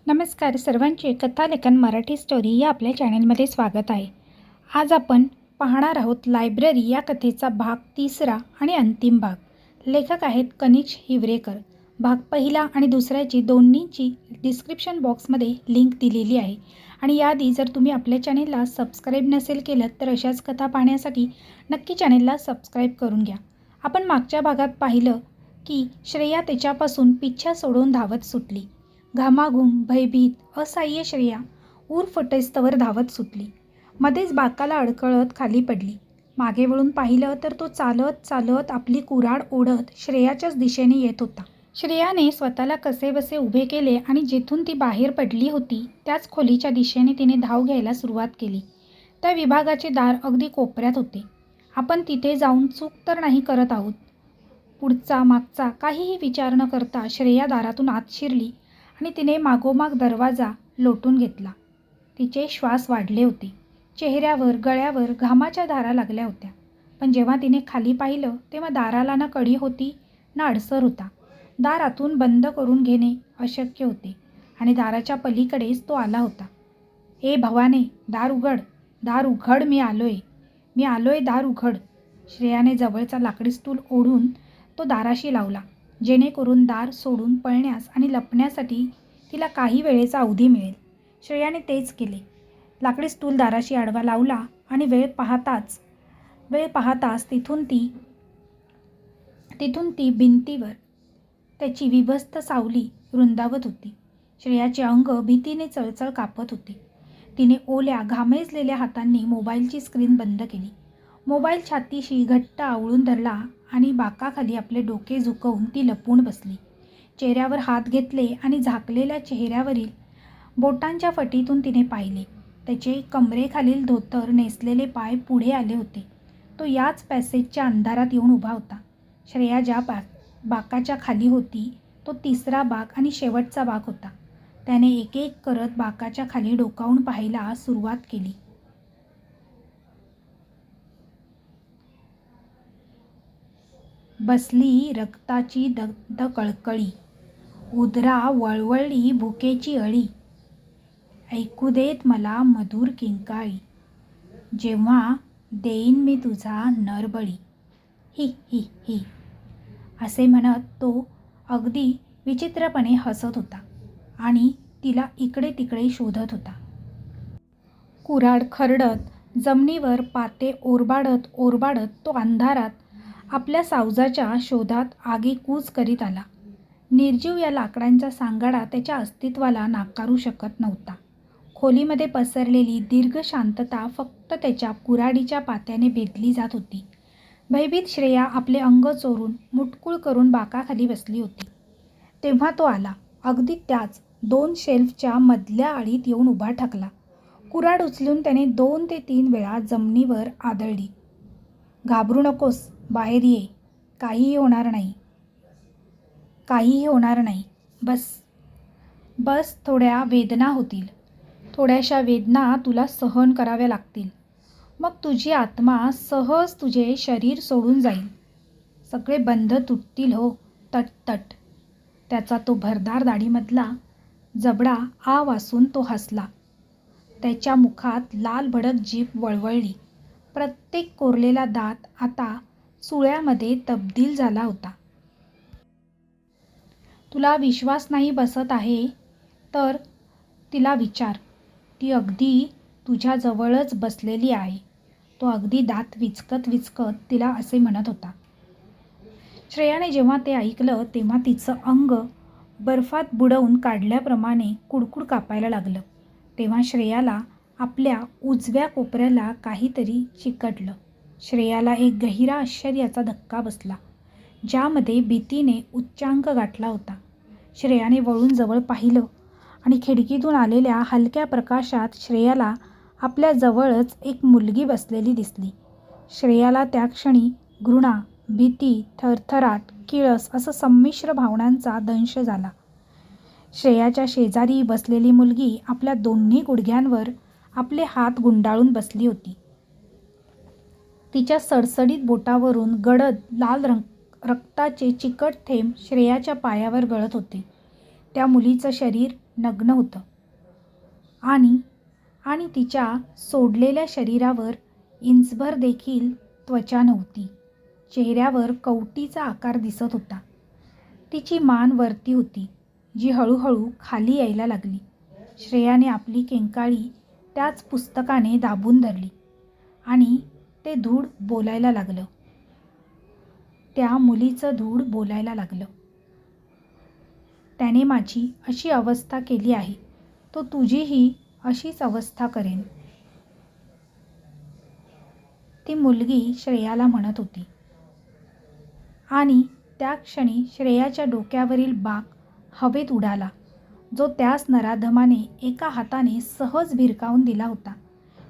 नमस्कार सर्वांचे कथालेखन मराठी स्टोरी या आपल्या चॅनलमध्ये स्वागत आहे. आज आपण पाहणार आहोत लायब्ररी या कथेचा भाग 3 आणि अंतिम भाग. लेखक आहेत कनिष्क हिवरेकर. भाग पहिला आणि दुसऱ्याची दोन्हीची डिस्क्रिप्शन बॉक्समध्ये लिंक दिलेली आहे. आणि याआधी जर तुम्ही आपल्या चॅनेलला सबस्क्राईब नसेल केलं तर अशाच कथा पाहण्यासाठी नक्की चॅनेलला सबस्क्राईब करून घ्या. आपण मागच्या भागात पाहिलं की श्रेया त्याच्यापासून पिच्छा सोडून धावत सुटली. घामाघूम भयभीत असहाय्य श्रेया ऊर फुटेस्तवर धावत सुटली. मध्येच बाकाला अडकळत खाली पडली. मागे वळून पाहिलं तर तो चालत चालत आपली कुऱ्हाड ओढत श्रेयाच्याच दिशेने येत होता. श्रेयाने स्वतःला कसेबसे उभे केले आणि जिथून ती बाहेर पडली होती त्याच खोलीच्या दिशेने तिने धाव घ्यायला सुरुवात केली. त्या विभागाचे दार अगदी कोपऱ्यात होते. आपण तिथे जाऊन चूक तर नाही करत आहोत. पुढचा मागचा काहीही विचार न करता श्रेया दारातून आत शिरली आणि तिने मागोमाग दरवाजा लोटून घेतला. तिचे श्वास वाढले होते. चेहऱ्यावर गळ्यावर घामाच्या धारा लागल्या होत्या. पण जेव्हा तिने खाली पाहिलं तेव्हा दाराला ना कडी होती ना अडसर होता. दार आतून बंद करून घेणे अशक्य होते आणि दाराच्या पलीकडेच तो आला होता. ए भवाने, दार उघड, दार उघड, मी आलोय, दार उघड. श्रेयाने जवळचा लाकडी स्टूल ओढून तो दाराशी लावला, जेणेकरून दार सोडून पळण्यास आणि लपण्यासाठी तिला काही वेळेचा अवधी मिळेल. श्रेयाने तेच केले. लाकडी स्टूल दाराशी आडवा लावला आणि वेळ पाहताच तिथून ती भिंतीवर त्याची विभस्त सावली रुंदावत होती. श्रेयाचे अंग भीतीने चळचळ कापत होते. तिने ओल्या घामेजलेल्या हातांनी मोबाईलची स्क्रीन बंद केली. मोबाईल छातीशी घट्ट आवळून धरला आणि बाकाखाली आपले डोके झुकवून ती लपून बसली. चेहऱ्यावर हात घेतले आणि झाकलेल्या चेहऱ्यावरील बोटांच्या फटीतून तिने पाहिले. त्याचे कमरेखालील धोतर नेसलेले पाय पुढे आले होते. तो याच पॅसेजच्या अंधारात येऊन उभा होता. श्रेया ज्या बाकाच्या खाली होती तो 3रा बाक आणि शेवटचा बाक होता. त्याने एक एक करत बाकाच्या खाली डोकावून पाहायला सुरुवात केली. बसली रक्ताची दगद कळकळी, उदरा वळवळली भुकेची अळी, ऐकू देत मला मधुर किंकाळी, जेव्हा देईन मी तुझा नरबळी, ही ही ही असे म्हणत तो अगदी विचित्रपणे हसत होता आणि तिला इकडे तिकडे शोधत होता. कुऱ्हाड खरडत जमिनीवर पाते ओरबाडत तो अंधारात आपल्या सावजाच्या शोधात आगेकूच करीत आला. निर्जीव या लाकडांचा सांगाडा त्याच्या अस्तित्वाला नाकारू शकत नव्हता. खोलीमध्ये पसरलेली दीर्घ शांतता फक्त त्याच्या कुऱ्हाडीच्या पात्याने भेदली जात होती. भयभीत श्रेया आपले अंग चोरून मुटकुळ करून बाकाखाली बसली होती. तेव्हा तो आला. अगदी त्याच 2 शेल्फच्या मधल्या आळीत येऊन उभा ठाकला. कुऱ्हाड उचलून त्याने 2 ते 3 वेळा जमिनीवर आदळली. घाबरू नकोस, बाहेर ये, काहीही होणार नाही. बस थोड्या वेदना होतील. थोड्याशा वेदना तुला सहन कराव्या लागतील. मग तुझी आत्मा सहज तुझे शरीर सोडून जाईल. सगळे बंध तुटतील हो, तट. त्याचा तो भरदार दाढीमधला जबडा आ वासून तो हसला. त्याच्या मुखात लाल भडक जीभ वळवळली. प्रत्येक कोरलेला दात आता सुळ्यामध्ये तब्दील झाला होता. तुला विश्वास नाही बसत आहे तर तिला विचार. ती अगदी तुझ्या जवळच बसलेली आहे. तो अगदी दात विचकत तिला असे म्हणत होता. श्रेयाने जेव्हा ते ऐकलं तेव्हा तिचं अंग बर्फात बुडवून काढल्याप्रमाणे कुडकुड कापायला लागलं. तेव्हा श्रेयाला आपल्या उजव्या कोपऱ्याला काहीतरी चिकटलं. श्रेयाला एक गहिरा आश्चर्याचा धक्का बसला, ज्यामध्ये भीतीने उच्चांक गाठला होता. श्रेयाने वळून जवळ पाहिलं आणि खिडकीतून आलेल्या हलक्या प्रकाशात श्रेयाला आपल्या जवळच एक मुलगी बसलेली दिसली. श्रेयाला त्या क्षणी घृणा, भीती, थरथराट, किळस असं संमिश्र भावनांचा दंश झाला. श्रेयाच्या शेजारी बसलेली मुलगी आपल्या दोन्ही गुडघ्यांवर आपले हात गुंडाळून बसली होती. तिच्या सडसडीत बोटावरून गडद लाल रक्ताचे चिकट थेंब श्रेयाच्या पायावर गळत होते. त्या मुलीचं शरीर नग्न होतं आणि तिच्या सोडलेल्या शरीरावर इंचभर देखील त्वचा नव्हती. चेहऱ्यावर कवटीचा आकार दिसत होता. तिची मान वरती होती, जी हळूहळू खाली यायला लागली. श्रेयाने आपली किंकाळी त्याच पुस्तकाने दाबून धरली आणि ते धूळ बोलायला लागलं. त्या मुलीचं धूळ बोलायला लागलं. त्याने माझी अशी अवस्था केली आहे, तो तुझीही अशीच अवस्था करेन. ती मुलगी श्रेयाला म्हणत होती. आणि त्या क्षणी श्रेयाच्या डोक्यावरील बाक हवेत उडाला, जो त्याच नराधमाने एका हाताने सहज भिरकावून दिला होता.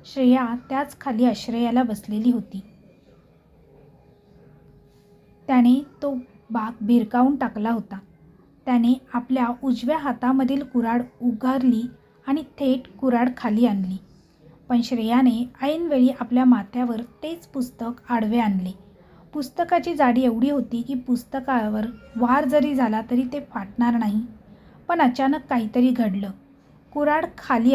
श्रेया त्याच खाली आश्रयाला बसलेली होती. त्याने तो बाक भिरकावून टाकला होता. त्याने आपल्या उजव्या हातामधील कुऱ्हाड उगारली आणि थेट कुऱ्हाड खाली आणली. पण श्रेयाने ऐनवेळी आपल्या माथ्यावर तेच पुस्तक आडवे आणले. पुस्तकाची जाडी एवढी होती की पुस्तकावर वार जरी झाला तरी ते फाटणार नाही. पण अचानक काहीतरी घडलं. कुऱ्हाड खाली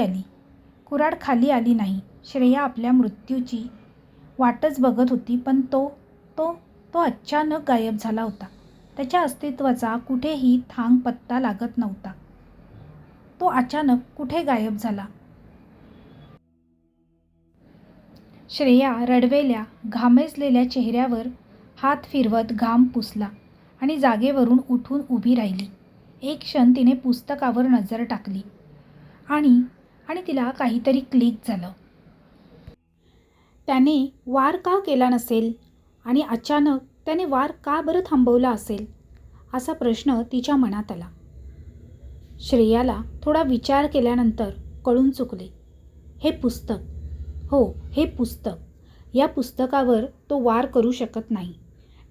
आली नाही. श्रेया आपल्या मृत्यूची वाटच बघत होती, पण तो तो तो अचानक गायब झाला होता. त्याच्या अस्तित्वाचा कुठेही थांग पत्ता लागत नव्हता. तो अचानक कुठे गायब झाला? श्रेया रडवेल्या, घामेजलेल्या चेहऱ्यावर हात फिरवत घाम पुसला आणि जागेवरून उठून उभी राहिली. एक क्षण तिने पुस्तकावर नजर टाकली आणि तिला काहीतरी क्लिक झालं. त्याने वार का केला नसेल आणि अचानक त्याने वार का बरं थांबवला असेल, असा प्रश्न तिच्या मनात आला. श्रेयाला थोडा विचार केल्यानंतर कळून चुकले. हे पुस्तक, हो हे पुस्तक. या पुस्तकावर तो वार करू शकत नाही.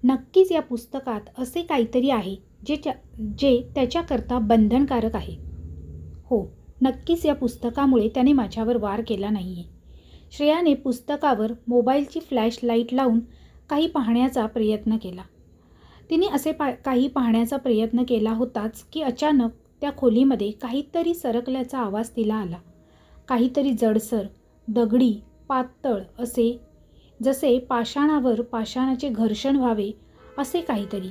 नक्कीच या पुस्तकात असे काहीतरी आहे जे त्याच्याकरता बंधनकारक आहे. हो, नक्कीच या पुस्तकामुळे त्याने माझ्यावर वार केला नाही आहे. श्रेयाने पुस्तकावर मोबाईलची फ्लॅशलाईट लावून काही पाहण्याचा प्रयत्न केला. तिने असे काही पाहण्याचा प्रयत्न केला होताच की अचानक त्या खोलीमध्ये काहीतरी सरकल्याचा आवाज तिला आला. काहीतरी जडसर, दगडी, पातळ असे, जसे पाषाणावर पाषाणाचे घर्षण व्हावे असे काहीतरी.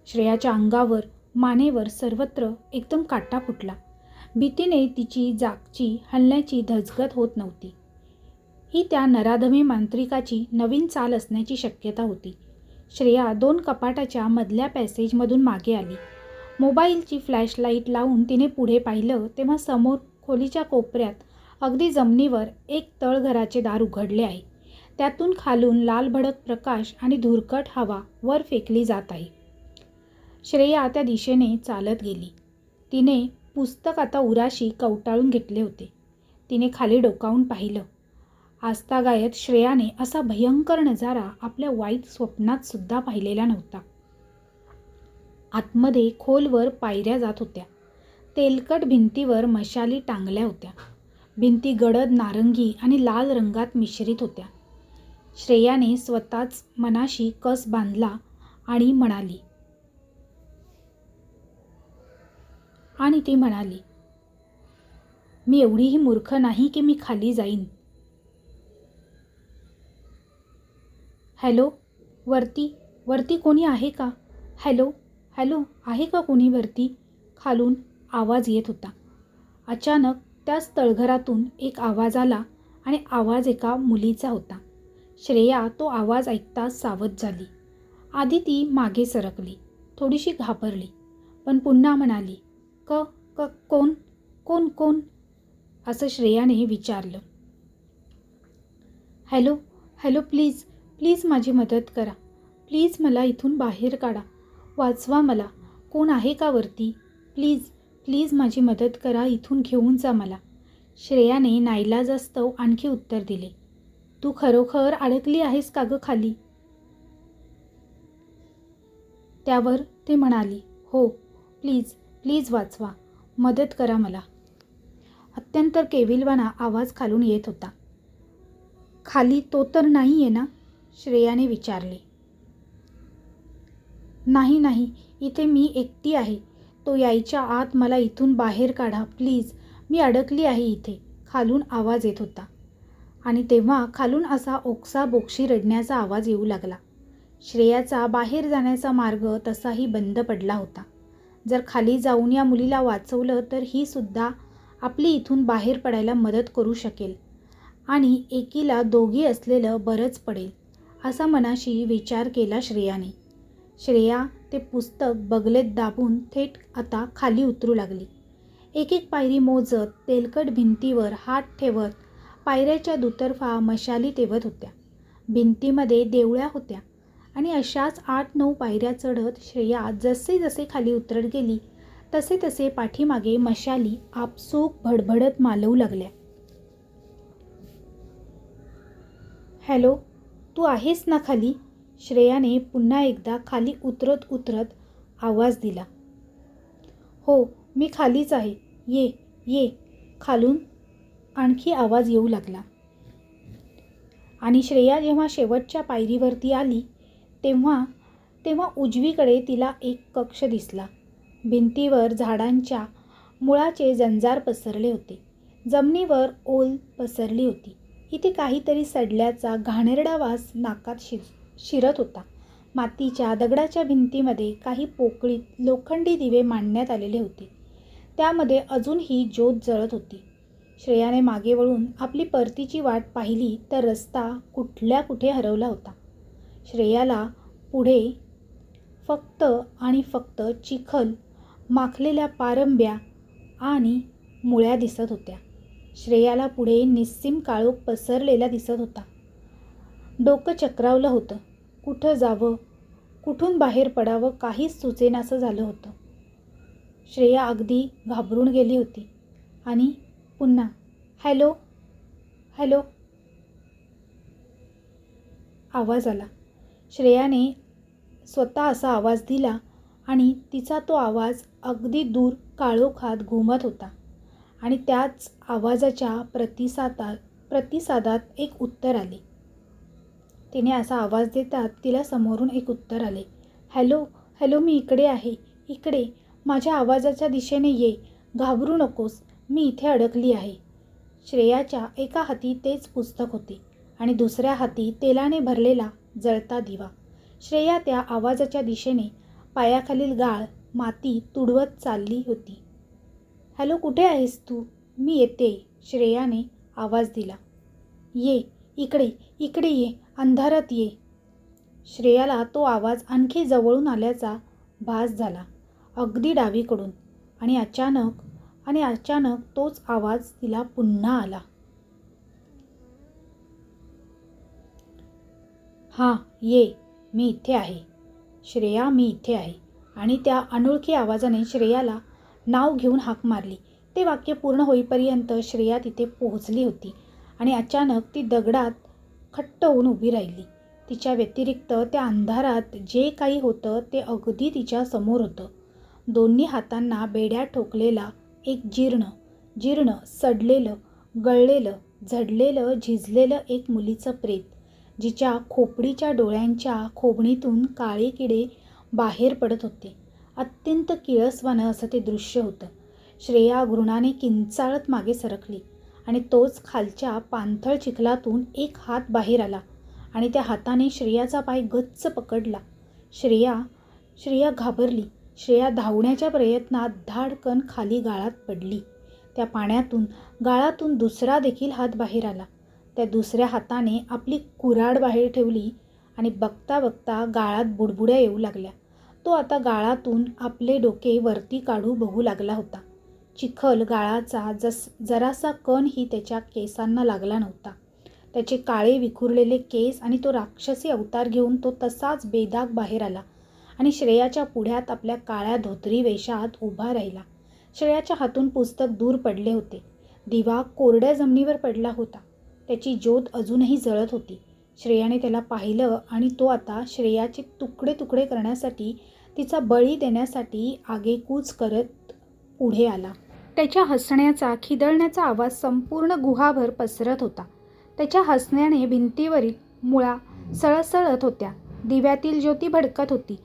श्रेयाच्या अंगावर, मानेवर सर्वत्र एकदम काटा फुटला. भीतीने तिची जागची हलण्याची धजगत होत नव्हती. ही त्या नराधमी मांत्रिकाची नवीन चाल असण्याची शक्यता होती. श्रेया 2 कपाटाच्या मधल्या पॅसेजमधून मागे आली. मोबाईलची फ्लॅशलाईट लावून तिने पुढे पाहिलं तेव्हा समोर खोलीच्या कोपऱ्यात अगदी जमिनीवर एक तळघराचे दार उघडले आहे. त्यातून खालून लालभडक प्रकाश आणि धुरकट हवा वर फेकली जात आहे. श्रेया त्या दिशेने चालत गेली. तिने पुस्तक आता उराशी कवटाळून घेतले होते. तिने खाली डोकावून पाहिलं. आजतागायत श्रेयाने असा भयंकर नजारा आपल्या वाईट स्वप्नात सुद्धा पाहिलेला नव्हता. आतमध्ये खोलवर पायऱ्या जात होत्या. तेलकट भिंतीवर मशाली टांगल्या होत्या. भिंती गडद नारंगी आणि लाल रंगात मिश्रित होत्या. श्रेयाने स्वतःच मनाशी कस बांधला आणि ती म्हणाली, मी एवढीही मूर्ख नाही की मी खाली जाईन. हॅलो, वरती कोणी आहे का? हॅलो, आहे का कोणी वरती? खालून आवाज येत होता. अचानक त्याच तळघरातून एक आवाज आला आणि आवाज एका मुलीचा होता. श्रेया तो आवाज ऐकताच सावध झाली. आधी ती मागे सरकली, थोडीशी घाबरली, पण पुन्हा म्हणाली, कोण असं श्रेयाने विचारलं. हॅलो, प्लीज माझी मदत करा. प्लीज मला इथून बाहेर काढा. वाचवा मला. कोण आहे का वरती? प्लीज माझी मदत करा. इथून घेऊन जा मला. श्रेयाने नाईलाजास्तव आणखी उत्तर दिले, तू खरोखर अडकली आहेस का गं खाली? त्यावर ती म्हणाली, हो, प्लीज वाचवा. मदत करा मला. अत्यंत केविलवाणा आवाज खालून येत होता. खाली तो तर नाही आहे ना? श्रेयाने विचारले. नाही, इथे मी एकटी आहे. तो यायच्या आत मला इथून बाहेर काढा प्लीज, मी अडकली आहे इथे, खालून आवाज येत होता. आणि तेव्हा खालून असा ओक्साबोक्शी रडण्याचा आवाज येऊ लागला. श्रेयाचा बाहेर जाण्याचा मार्ग तसाही बंद पडला होता. जर खाली जाऊन या मुलीला वाचवलं तर ही सुद्धा आपली इथून बाहेर पडायला मदत करू शकेल आणि एकीला दोघी असलेलं बरंच पडेल, असा मनाशी विचार केला श्रेयाने. श्रेया ते पुस्तक बगलेत दाबून थेट आता खाली उतरू लागली. एक एक पायरी मोजत, तेलकट भिंतीवर हात ठेवत पायऱ्याच्या दुतर्फा मशाली तेवत होत्या. भिंतीमध्ये देवळ्या होत्या आणि अशाच 8-9 पायऱ्या चढत श्रेया जसे जसे खाली उतरत गेली तसे तसे पाठीमागे मशाली आपसूक भडभडत मालवू लागल्या. हॅलो, तू आहेस ना खाली? श्रेयाने पुन्हा एकदा खाली उतरत उतरत आवाज दिला. हो, मी खालीच आहे, ये ये. खालून आणखी आवाज येऊ लागला. आणि श्रेया जेव्हा शेवटच्या पायरीवरती आली तेव्हा तेव्हा उजवीकडे तिला एक कक्ष दिसला. भिंतीवर झाडांच्या मुळाचे जंजार पसरले होते. जमिनीवर ओल पसरली होती. इथे काहीतरी सडल्याचा घाणेरडा वास नाकात शिरत होता. मातीच्या दगडाच्या भिंतीमध्ये काही पोकळीत लोखंडी दिवे मांडण्यात आलेले होते. त्यामध्ये अजूनही ज्योत जळत होती. श्रेयाने मागे वळून आपली परतीची वाट पाहिली तर रस्ता कुठल्या कुठे हरवला होता. श्रेयाला पुढे फक्त आणि फक्त चिखल, माखलेल्या पारंब्या आणि मुळ्या दिसत होत्या. श्रेयाला पुढे निस्सीम काळोख पसरलेला दिसत होता. डोकं चक्रावलं होतं. कुठं जावं, कुठून बाहेर पडावं काहीच सुचेनासं झालं होतं. श्रेया अगदी घाबरून गेली होती. आणि पुन्हा हॅलो हॅलो आवाज आला. श्रेयाने स्वतः असा आवाज दिला आणि तिचा तो आवाज अगदी दूर काळोखात घुमत होता. आणि त्याच आवाजाच्या प्रतिसादात एक उत्तर आले. तिने असा आवाज देतात तिला समोरून एक उत्तर आले. हॅलो हॅलो, मी इकडे आहे, इकडे, माझ्या आवाजाच्या दिशेने ये, घाबरू नकोस, मी इथे अडकली आहे. श्रेयाच्या एका हाती तेच पुस्तक होते आणि दुसऱ्या हाती तेलाने भरलेला जळता दिवा. श्रेया त्या आवाजाच्या दिशेने पायाखालील गाळ, माती तुडवत चालली होती. हॅलो, कुठे आहेस तू? मी येते, श्रेयाने आवाज दिला. ये, इकडे इकडे ये, अंधारात ये. श्रेयाला तो आवाज आणखी जवळून आल्याचा भास झाला, अगदी डावीकडून. आणि अचानक तोच आवाज तिला पुन्हा आला. हां, ये, मी इथे आहे, श्रेया, मी इथे आहे. आणि त्या अनोळखी आवाजाने श्रेयाला नाव घेऊन हाक मारली. ते वाक्य पूर्ण होईपर्यंत श्रेया तिथे पोहोचली होती आणि अचानक ती दगडात खट्ट होऊन उभी राहिली. तिच्या व्यतिरिक्त त्या अंधारात जे काही होतं ते अगदी तिच्या समोर होतं. दोन्ही हातांना बेड्या ठोकलेला एक जीर्ण, सडलेलं, गळलेलं, झडलेलं, झिजलेलं एक मुलीचं प्रेत, जिच्या खोपडीच्या डोळ्यांच्या खोबणीतून काळे किडे बाहेर पडत होते. अत्यंत किळसवाणं असं ते दृश्य होतं. श्रेया घृणाने किंचाळत मागे सरकली आणि तोच खालच्या पाणथळ चिखलातून एक हात बाहेर आला आणि त्या हाताने श्रेयाचा पाय गच्च पकडला. श्रेया घाबरली. श्रेया धावण्याच्या प्रयत्नात धाडकन खाली गाळात पडली. त्या गाळातून दुसरा देखील हात बाहेर आला. त्या दुसऱ्या हाताने आपली कुऱ्हाड बाहेर ठेवली आणि बघता बघता गाळात बुडबुड्या येऊ लागल्या. तो आता गाळातून आपले डोके वरती काढू बघू लागला होता. चिखल गाळाचा जरासा कणही त्याच्या केसांना लागला नव्हता. त्याचे काळे विखुरलेले केस आणि तो राक्षसी अवतार घेऊन तो तसाच बेदाग बाहेर आला आणि श्रेयाच्या पुढ्यात आपल्या काळ्या धोतरी वेशात उभा राहिला. श्रेयाच्या हातून पुस्तक दूर पडले होते. दिवा कोरड्या जमिनीवर पडला होता. त्याची ज्योत अजूनही जळत होती. श्रेयाने त्याला पाहिलं आणि तो आता श्रेयाचे तुकडे तुकडे करण्यासाठी, तिचा बळी देण्यासाठी आगेकूच करत पुढे आला. त्याच्या हसण्याचा, खिदळण्याचा आवाज संपूर्ण गुहाभर पसरत होता. त्याच्या हसण्याने भिंतीवरील मुळा सळसळत होत्या. दिव्यातील ज्योती भडकत होती.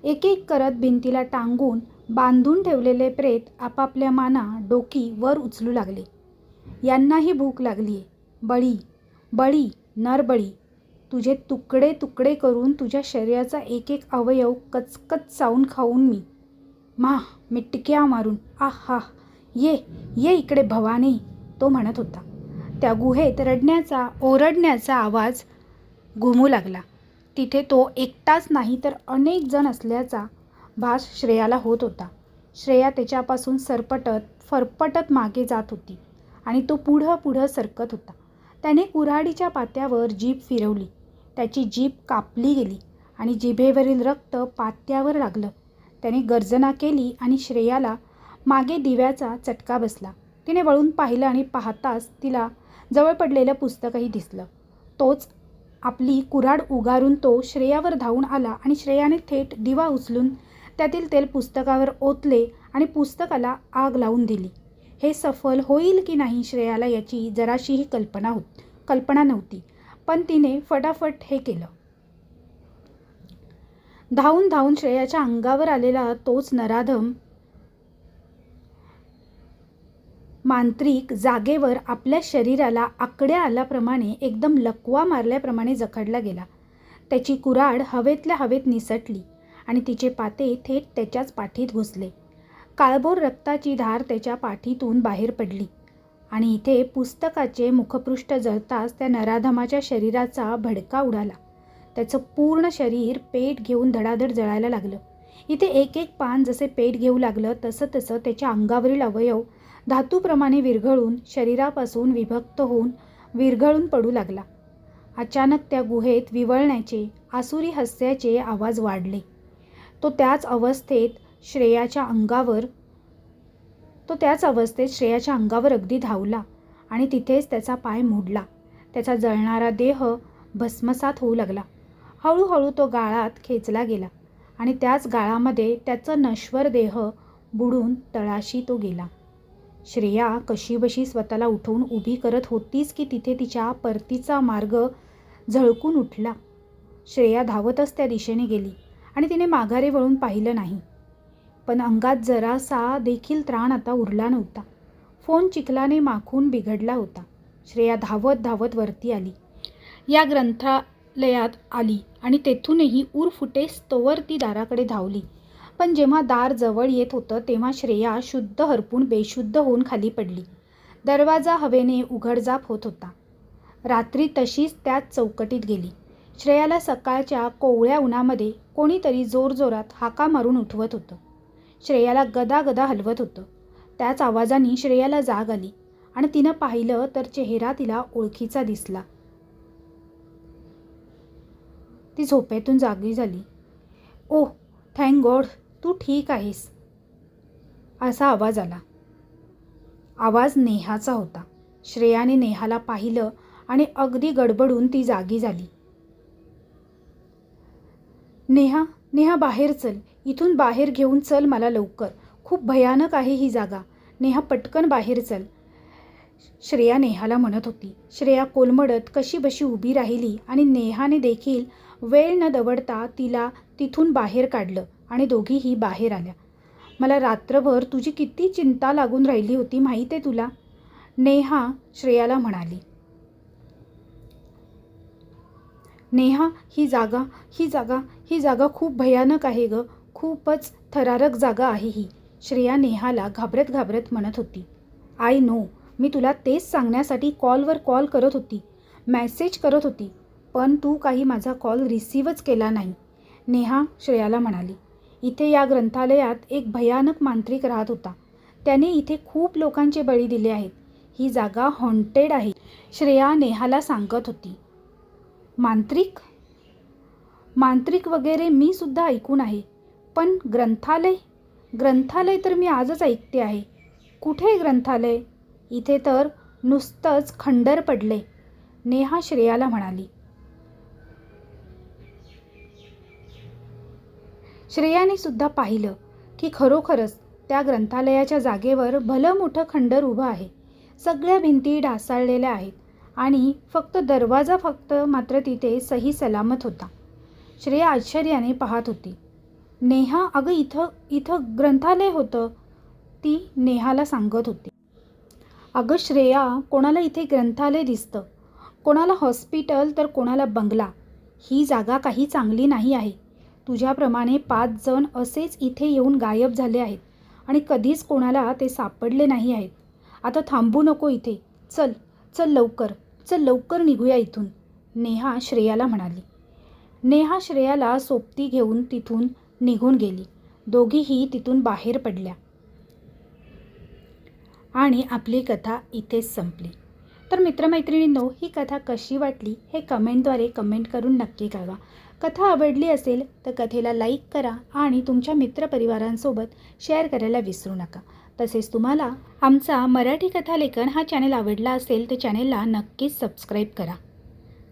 एक एक करत भिंतीला टांगून बांधून ठेवलेले प्रेत आपापल्या माना डोकी वर उचलू लागले. यांनाही भूक लागली आहे. बळी, बळी, नरबळी. तुझे तुकडे तुकडे करून तुझ्या शरीराचा एक एक अवयव कचकच चावून खाऊन मी मिटक्या मारून आहा, ये ये इकडे भवानी, तो म्हणत होता. त्या गुहेत रडण्याचा ओरडण्याचा आवाज घुमू लागला. तिथे तो एकटाच नाही तर अनेक जण असल्याचा भास श्रेयाला होत होता. श्रेया त्याच्यापासून फरफटत मागे जात होती आणि तो पुढं सरकत होता. त्याने कुऱ्हाडीच्या पात्यावर जीभ फिरवली. त्याची जीभ कापली गेली आणि जिभेवरील रक्त पात्यावर लागलं. त्याने गर्जना केली आणि श्रेयाला मागे दिव्याचा चटका बसला. तिने वळून पाहिलं आणि पाहताच तिला जवळ पडलेलं पुस्तकही दिसलं. तोच आपली कुऱ्हाड उगारून तो श्रेयावर धावून आला आणि श्रेयाने थेट दिवा उचलून त्यातील तेल पुस्तकावर ओतले आणि पुस्तकाला आग लावून दिली. हे सफल होईल की नाही श्रेयाला याची जराशीही कल्पना नव्हती, पण तिने फटाफट हे केलं. धावून धावून श्रेयाच्या अंगावर आलेला तोच नराधम मांत्रिक जागेवर आपल्या शरीराला आकड्या आल्याप्रमाणे एकदम लकवा मारल्याप्रमाणे जखडला गेला. त्याची कुऱ्हाड हवेतल्या हवेत निसटली आणि तिचे पाते थेट त्याच्याच पाठीत घुसले. काळभोर रक्ताची धार त्याच्या पाठीतून बाहेर पडली आणि इथे पुस्तकाचे मुखपृष्ठ जळताच त्या नराधमाच्या शरीराचा भडका उडाला. त्याचं पूर्ण शरीर पेट घेऊन धडाधड जळायला लागलं. इथे एक एक पान जसे पेट घेऊ लागलं तसं तसं त्याच्या अंगावरील अवयव धातूप्रमाणे विरघळून शरीरापासून विभक्त होऊन विरघळून पडू लागला. अचानक त्या गुहेत विवळण्याचे आसुरी हास्याचे आवाज वाढले. तो त्याच अवस्थेत श्रेयाच्या अंगावर अगदी धावला आणि तिथेच त्याचा पाय मोडला. त्याचा जळणारा देह भस्मसात होऊ लागला. हळूहळू तो गाळात खेचला गेला आणि त्याच गाळामध्ये त्याचं नश्वर देह बुडून तळाशी तो गेला. श्रेया कशीबशी स्वतःला उठवून उभी करत होतीच की तिथे तिच्या परतीचा मार्ग झळकून उठला. श्रेया धावतच त्या दिशेने गेली आणि तिने माघारी वळून पाहिलं नाही. पण अंगात जरासा देखील त्राण आता उरला नव्हता. फोन चिखलाने माखून बिघडला होता. श्रेया धावत धावत वरती आली. या ग्रंथालयात आली आणि तेथूनही ऊर फुटेस तोवर ती दाराकडे धावली. पण जेव्हा दार जवळ येत होतं तेव्हा श्रेया शुद्ध हरपून बेशुद्ध होऊन खाली पडली. दरवाजा हवेने उघडझाप होत होता. रात्री तशीच त्याच चौकटीत गेली. श्रेयाला सकाळच्या कोवळ्या उन्हामध्ये कोणीतरी जोरजोरात हाका मारून उठवत होतं. श्रेयाला गदागदा हलवत होतं. त्याच आवाजाने श्रेयाला जाग आली आणि तिनं पाहिलं तर चेहरा तिला ओळखीचा दिसला. ती झोपेतून जागी झाली. ओह, थँक गॉड, तू ठीक आहेस, असा आवाज आला. आवाज नेहाचा होता. श्रेयाने नेहाला पाहिलं आणि अगदी गडबडून ती जागी झाली. नेहा बाहेर चल, इथून बाहेर घेऊन चल मला लवकर. खूप भयानक आहे ही जागा. नेहा पटकन बाहेर चल, श्रेया नेहाला म्हणत होती. श्रेया कोलमडत कशीबशी उभी राहिली आणि नेहाने देखील वेळ न दवडता तिला तिथून बाहेर काढलं आणि दोघीही बाहेर आल्या. मला रात्रभर तुझी किती चिंता लागून राहिली होती माहीत आहे तुला, नेहा श्रेयाला म्हणाली. नेहा, ही जागा खूप भयानक आहे ग, खूपच थरारक जागा आहे ही, श्रेया नेहाला घाबरत घाबरत म्हणत होती. आय नो, मी तुला तेच सांगण्यासाठी कॉलवर कॉल करत होती, मेसेज करत होती, पण तू काही माझा कॉल रिसीवच केला नाही, नेहा श्रेयाला म्हणाली. इथे या ग्रंथालयात एक भयानक मांत्रिक राहत होता. त्याने इथे खूप लोकांचे बळी दिले आहेत. ही जागा हॉन्टेड आहे, श्रेया नेहाला सांगत होती. मांत्रिक वगैरे मी सुद्धा ऐकून आहे, पण ग्रंथालय तर मी आजच ऐकते आहे. कुठे ग्रंथालय? इथे तर नुसतंच खंडर पडले, नेहा श्रेयाला म्हणाली. श्रेयाने सुद्धा पाहिलं की खरोखरच त्या ग्रंथालयाच्या जागेवर भलं मोठं खंडर उभं आहे. सगळ्या भिंती ढासाळलेल्या आहेत आणि दरवाजा मात्र तिथे सही सलामत होता. श्रेया आश्चर्याने पाहत होती. नेहा, अगं इथं इथं ग्रंथालय होतं, ती नेहाला सांगत होती. अगं श्रेया, कोणाला इथे ग्रंथालय दिसतं, कोणाला हॉस्पिटल तर कोणाला बंगला. ही जागा काही चांगली नाही आहे. तुझ्याप्रमाणे 5 जण असेच इथे येऊन गायब झाले आहेत आणि कधीच कोणाला ते सापडले नाही आहेत. आता थांबू नको इथे. चल चल लवकर, चल लवकर निघूया इथून, नेहा श्रेयाला म्हणाली. नेहा श्रेयाला सोबती घेऊन तिथून निघून गेली. दोघीही तिथून बाहेर पडल्या आणि आपली कथा इथेच संपली. तर मित्रमैत्रिणींनो, ही कथा कशी वाटली हे कमेंटद्वारे कमेंट करून नक्की कळवा. कथा आवडली असेल तर कथेला लाईक करा आणि तुमच्या मित्रपरिवारांसोबत शेअर करायला विसरू नका. तसेच तुम्हाला आमचा मराठी कथालेखन हा चॅनल आवडला असेल तर चॅनलला नक्कीच सबस्क्राईब करा.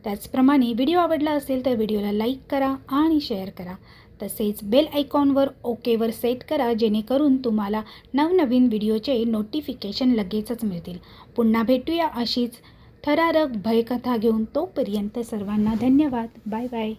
त्याचप्रमाणे व्हिडिओ आवडला असेल तर व्हिडिओला लाईक करा आणि शेअर करा. तसेच बेल आयकॉनवर ओकेवर सेट करा, जेणेकरून तुम्हाला नवनवीन व्हिडिओचे नोटिफिकेशन लगेचच मिळतील. पुन्हा भेटूया अशीच थरारक भयकथा घेऊन. तोपर्यंत सर्वांना धन्यवाद. Bye bye.